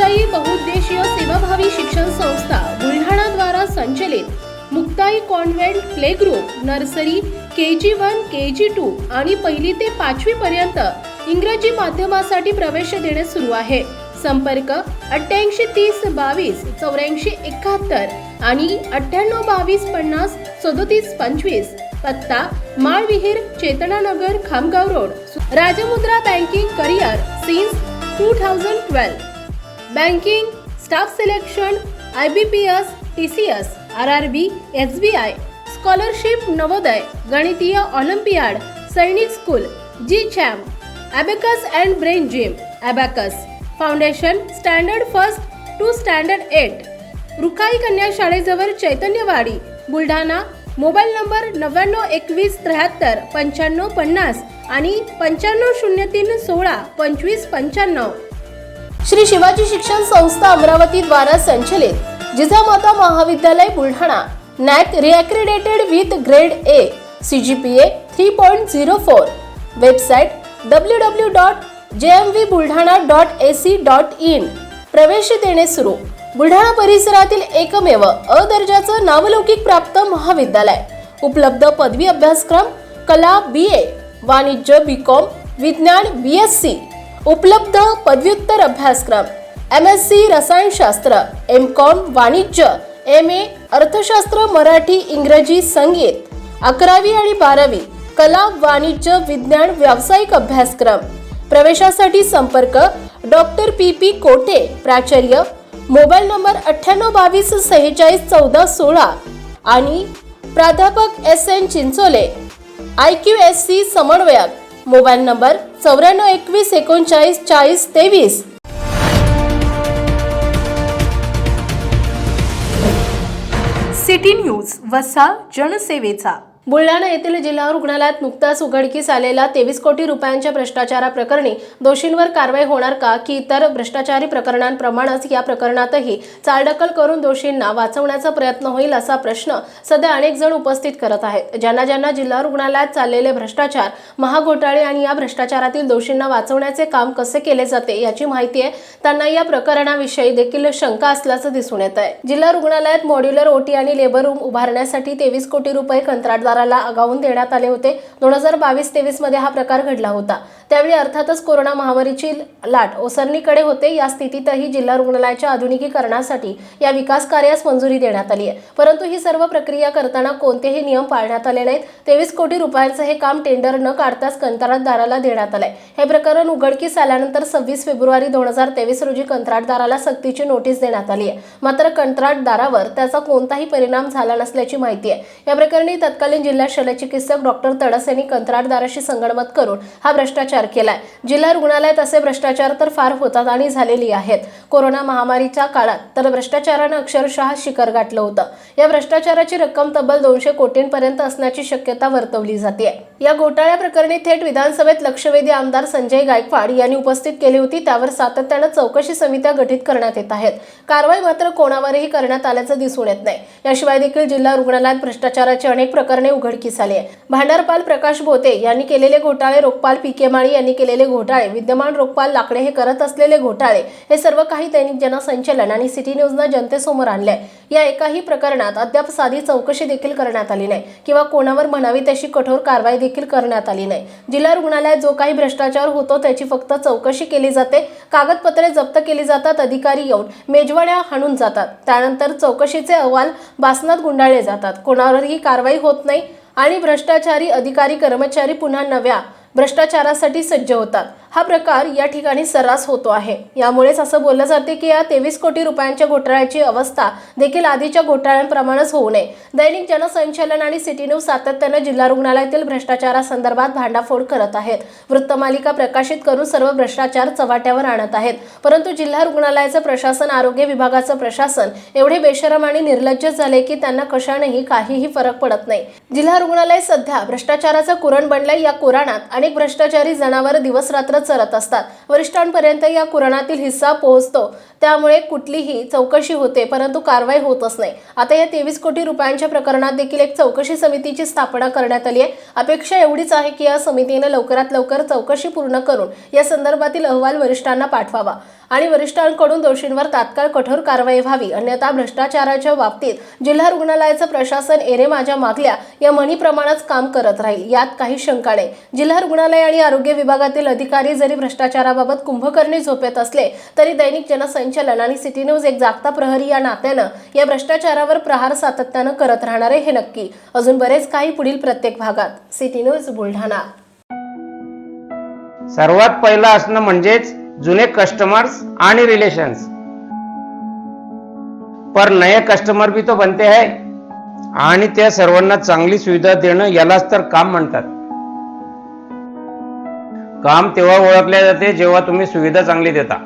मुक्ताई बहुउद्देशीय सेवाभावी शिक्षण संस्था बुलढाणा द्वारा संचलित Muktai convent play group nursery KG1 KG2 आणि 1ली ते 5वी पर्यंत इंग्रजी माध्यमासाठी प्रवेश देणे सुरू आहे। संपर्क 88 30 22 84 71 आणि 98 22 50 37 25। पत्ता Malvihir Chetananagar Khamgaon road. Rajmudra banking career since 2012। Banking staff selection IBPS TCS RRB SBI scholarship Navodaya गणितीय olympiad Sainik school GCHAM abacus and brain gym abacus foundation standard first to standard 8 Rukhai कन्या शाळेजवळ चैतन्यवाडी बुलढाणा। मोबाईल नंबर 99 21 73 95 50 आणि 95 03 16 25 95। श्री शिवाजी शिक्षण संस्था अमरावती द्वारा संचलित जिजामाता महाविद्यालय Buldhana NAC reaccredited with grade A CGPA 3.04। Website www.jmvbuldhana.ac.in। प्रवेश देणे सुरू। बुलढाणा परिसरातील एकमेव अ दर्जाचं नावलौकिक प्राप्त महाविद्यालय। उपलब्ध पदवी अभ्यासक्रम कला BA, वाणिज्य BCom, विज्ञान BSc। उपलब्ध पदव्युत्तर अभ्यासक्रम MSc रसायनशास्त्र, MCom वाणिज्य, MA अर्थशास्त्र, मराठी, इंग्रजी, संगीत। 11वी आणि 12वी कला, वाणिज्य, विज्ञान, व्यावसायिक अभ्यासक्रम। प्रवेशासाठी संपर्क डॉक्टर PP कोटे, प्राचार्य। मोबाईल नंबर 98 22 46 14 16 आणि प्राध्यापक SN चिंचोले IQSC समन्वयक। Mobile number 94 21 39 40 23। सिटी न्यूज वसा जनसेवेचा। बुलढाणा येथील जिल्हा रुग्णालयात नुकताच उघडकीस आलेल्या 23 कोटी रुपयांच्या भ्रष्टाचाराप्रकरणी दोषींवर कारवाई होणार का की इतर भ्रष्टाचारी प्रकरणांप्रमाणेच या प्रकरणातही चालढकल करून दोषींना वाचवण्याचा प्रयत्न होईल असा प्रश्न सध्या अनेक जण उपस्थित करत आहेत। ज्यांना जिल्हा रुग्णालयात चाललेले भ्रष्टाचार, महाघोटाळे आणि या भ्रष्टाचारातील दोषींना वाचवण्याचे काम कसे केले जाते याची माहिती आहे, त्यांना या प्रकरणाविषयी देखील शंका असल्याचं दिसून येत आहे। जिल्हा रुग्णालयात मॉड्युलर OT आणि लेबर रूम उभारण्यासाठी 23 कोटी रुपये कंत्राटदार अगाऊन देण्यात आले होते। 2022-23 मध्ये हा प्रकार घडला होता। त्यावेळी अर्थातच कोरोना महामारीची लाट ओसरणीकडे होते। या स्थितीतही जिल्हा रुग्णालयाच्या आधुनिकीकरणासाठी या विकास कार्यास मंजुरी देण्यात आली आहे, परंतु ही सर्व प्रक्रिया करताना कोणतेही नियम पाळण्यात आले नाहीत। 23 कोटी रुपयांचे हे काम टेंडर न काढताच कंत्राटदाराला देण्यात आले। हे प्रकरण उघडकीस आल्यानंतर 26 फेब्रुवारी 2023 रोजी कंत्राटदाराला सक्तीची नोटीस देण्यात आली आहे। मात्र कंत्राटदारावर त्याचा कोणताही परिणाम झाला नसल्याची माहिती आहे। या प्रकरणी तत्कालीन जिल्हा शल्यचिकित्सक डॉक्टर तडस यांनी कंत्राटदाराशी संगनमत करून हा भ्रष्टाचार केलाय। जिल्हा रुग्णालयात असे भ्रष्टाचार तर फार होतात आणि झालेली आहेत। कोरोना महामारीच्या काळात तर भ्रष्टाचाराने अक्षरशः शिखर गाठलं होतं। या भ्रष्टाचाराची रक्कम तब्बल 200 कोटींपर्यंत असण्याची शक्यता वर्तवली जाते। या घोटाळ्या प्रकरणी थेट विधानसभेत लक्षवेधी आमदार संजय गायकवाड यांनी उपस्थित केली होती। त्यावर सातत्याने चौकशी समित्या गठीत करण्यात येत आहेत। कारवाई मात्र कोणावरही करण्यात आल्याचं दिसून येत नाही। याशिवाय देखील जिल्हा रुग्णालयात भ्रष्टाचाराची अनेक प्रकरणे उघडकीस आली आहे। भांडारपाल प्रकाश भोते यांनी केलेले घोटाळे, रोकपाल PK माळी यांनी केलेले घोटाळे, विद्यमान रोकपाल लाकडे हे करत असलेले घोटाळे, हे सर्व काही दैनिक जनसंचलन आणि सिटी न्यूजने जनतेसमोर आणले। या एकाही प्रकरणात अद्याप साधी चौकशी देखील करण्यात आली नाही किंवा कोणावर म्हणावी तशी कठोर कारवाई देखील करण्यात आली नाही। जिल्हा रुग्णालयात जो काही भ्रष्टाचार होतो त्याची फक्त चौकशी केली जाते, कागदपत्रे जप्त केली जातात, अधिकारी येऊन मेजवान्या हाणून जातात, त्यानंतर चौकशीचे अहवाल बासनात गुंडाळले जातात, कोणावरही कारवाई होत नाही आणि भ्रष्टाचारी अधिकारी कर्मचारी पुन्हा नव्या भ्रष्टाचारासाठी सज्ज होतात। हा प्रकार या ठिकाणी सर्रास होतो आहे। यामुळेच असं बोललं जाते की या 23 कोटी रुपयांच्या घोटाळ्याची अवस्था देखील आधीच्या घोटाळ्यांप्रमाणेच होऊ नये। दैनिक जनसंचलन आणि सिटी न्यूज सातत्याने जिल्हा रुग्णालयातील भ्रष्टाचारासंदर्भात भांडाफोड करत आहेत। वृत्तमालिका प्रकाशित करून सर्व भ्रष्टाचार चव्हाट्यावर आणत आहेत, परंतु जिल्हा रुग्णालयाचं प्रशासन, आरोग्य विभागाचं प्रशासन एवढे बेशरम आणि निर्लज्ज झाले की त्यांना कशानेही काहीही फरक पडत नाही। जिल्हा रुग्णालय सध्या भ्रष्टाचाराचं कुरण बनलंय। या कुराणात अनेक भ्रष्टाचारी जनावर दिवस रात्र चरत असतात। वरिष्ठांपर्यंत या कुराणातील हिस्सा पोहोचतो, त्यामुळे कुठलीही चौकशी होते परंतु कारवाई होतच नाही। आता या 23 कोटी रुपयांच्या प्रकरणात देखील एक चौकशी समितीची स्थापना करण्यात आली आहे। अपेक्षा एवढीच आहे की या समितीने लवकरात लवकर चौकशी पूर्ण करून या संदर्भातील अहवाल वरिष्ठांना पाठवावा। आणि वरिष्ठांकडून दोषींवर तात्काळ कठोर कारवाई व्हावी, अन्यथा भ्रष्टाचाराच्या बाबतीत जिल्हा रुग्णालयाचं प्रशासन एरे माझ्या मागल्या या म्हणीप्रमाणेच काम करत राहील, यात काही शंका नाही. जिल्हा रुग्णालय आणि आरोग्य विभागातील अधिकारी जरी भ्रष्टाचाराबाबत कुंभकर्णी झोपेत असले तरी दैनिक जनसंचालन आणि सिटी न्यूज एक जागता प्रहरी या नात्यानं या भ्रष्टाचारावर प्रहार सातत्यानं करत राहणार आहे, हे नक्की. अजून बरेच काही पुढील प्रत्येक भागात. City news Buldhana. सर्वात पहिलं असणं म्हणजेच जुने कस्टमर्स आणि रिलेशन्स. पर नए कस्टमर भी तो बनते हैं आणि त्या सर्वांना चांगली सुविधा देणं यालाच तर काम म्हणतात. काम तेव्हा ओळखले जाते जेव्हा तुम्ही सुविधा चांगली देता.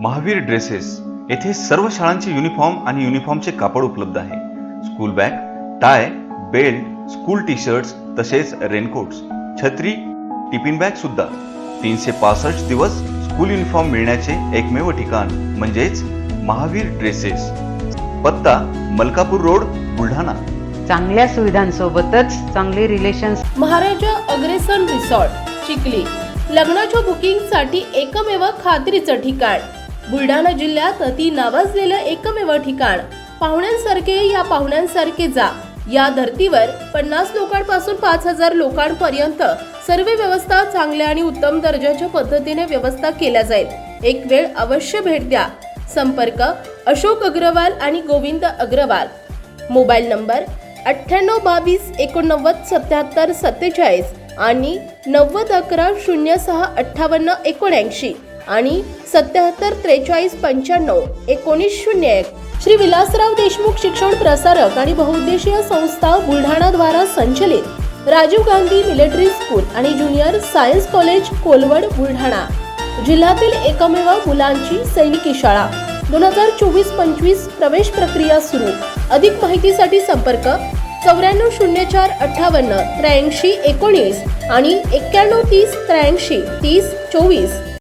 महावीर ड्रेसेस येथे सर्व शाळांचे युनिफॉर्म आणि युनिफॉर्मचे कापड उपलब्ध आहे. School bag, tie, belt, school T shirts तसेच रेनकोट्स, छत्री, टिफिन बॅग सुद्धा. 365 दिवस स्कूल युनिफॉर्म मिळण्याचे एकमेव ठिकाण म्हणजेच महावीर ड्रेसेस. पत्ता मलकापूर रोड, बुलढाणा. चांगल्या सुविधांसोबतच चांगले रिलेशन्स. महाराजा अग्रेसन रिसॉर्ट, चिखली. लग्नाच्या बुकिंगसाठी एकमेव खात्रीचं ठिकाण. बुलढाणा जिल्ह्यात अति नावाजलेलं एकमेव ठिकाण. पाहुण्यांसारखे या पाहुण्यांसारखे जा. या धर्तीवर 50 लोकांपासून 5000 लोकांपर्यंत सर्व व्यवस्था चांगल्या आणि उत्तम दर्जाच्या पद्धतीने व्यवस्था केल्या जाईल. एक वेळ अवश्य भेट द्या. संपर्क अशोक अग्रवाल आणि गोविंद अग्रवाल. मोबाईल नंबर 9822 89 77 47 आणि 90 11 06 58 79 आणि 77 43 95 19 01. श्री विलासराव देशमुख शिक्षण प्रसारक आणि बहुउद्देशीय संस्था बुलढाणा द्वारा संचलित राजीव गांधी मिलिटरी स्कूल आणि junior science college, Kolwad, Buldhana. जिल्ह्यातील एकमेव मुलांची सैनिकी शाळा. 2024-25 प्रवेश प्रक्रिया सुरू. अधिक माहितीसाठी संपर्क 94 04 58 83 19 आणि 91 30 83 30 24.